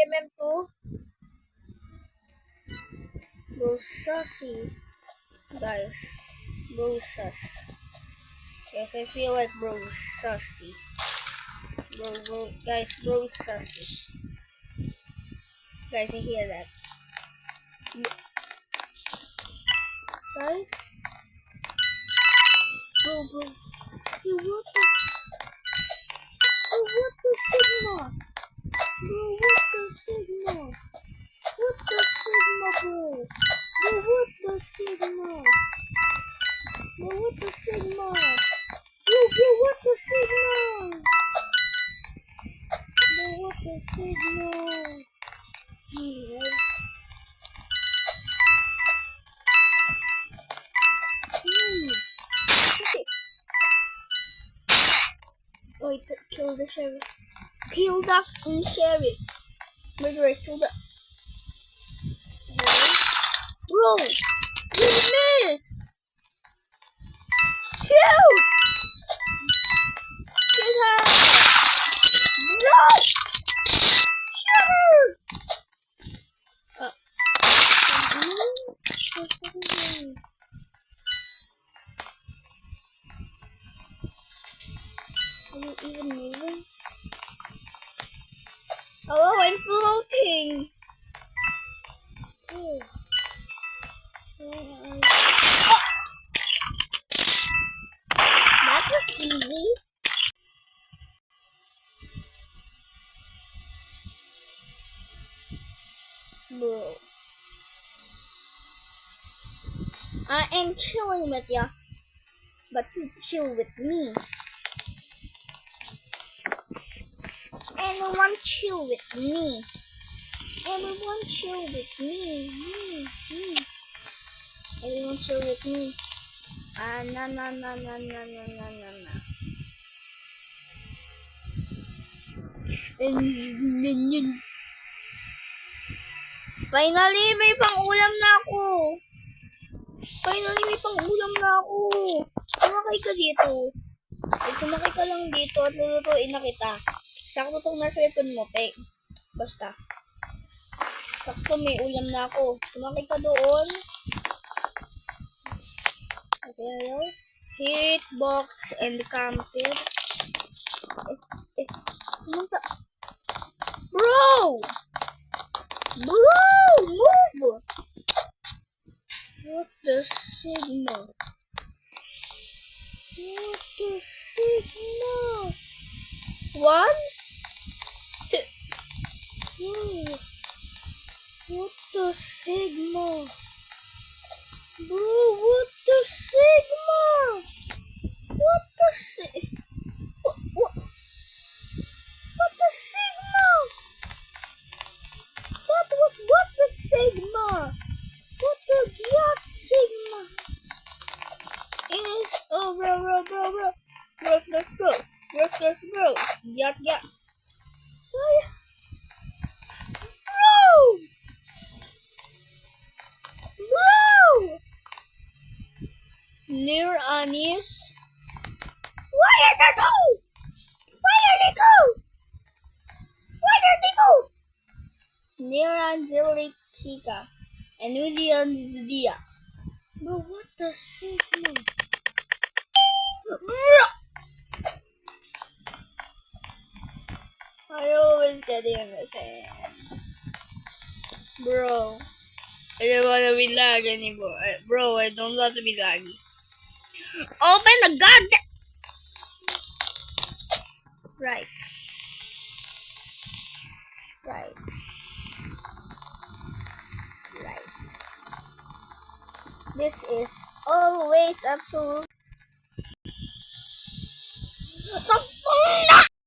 MM2. Bro Sassy. Guys. Bro Sass. Yes, I feel like bro Sassy. Guys, bro Sassy. Guys, I hear that. Guys? Bro. Hey, what the Sigma? Bro, what the Sigma? What the Sigma, bro? Bro, what the Sigma? Bro, what the Sigma? Bro, what the Sigma? Bro, what the Sigma? Wait, kill the sheriff. Kill the sheriff. Murderer, kill the... Bro! You missed! Shoot! Shoot her! No! Shoot her! Are you even moving? Hello, I'm floating! Oh. That was easy. Bro. I am chilling with ya. But you chill with me. Everyone chill with me. Everyone chill with me. Everyone chill with me. Na. Finally, may pang-ulam na ako. Sumakay ka dito. Sumakay ka lang dito at lulutuin na kita. Sakto tong nasa likod mo, pe. Basta. Sakto may ulam na ako. Sumakay ka doon. Okay, hello? Hitbox and camper. Pumunta. Bro! Move! What the Sigma? One? Two. What the Sigma? Bro, what the Sigma? What the Sigma? That was what the Sigma? What the Gyat Sigma? It is bro. Let's go. Gyat. Bro! Near Anis. Why are they two? Near Angelica and William Zdia. Bro, what the Sigma? Bro! I always get in the sand. Bro. I don't want to be lag anymore. Bro, I don't want to be laggy. Open the goddamn... Right. This is always absolute. No!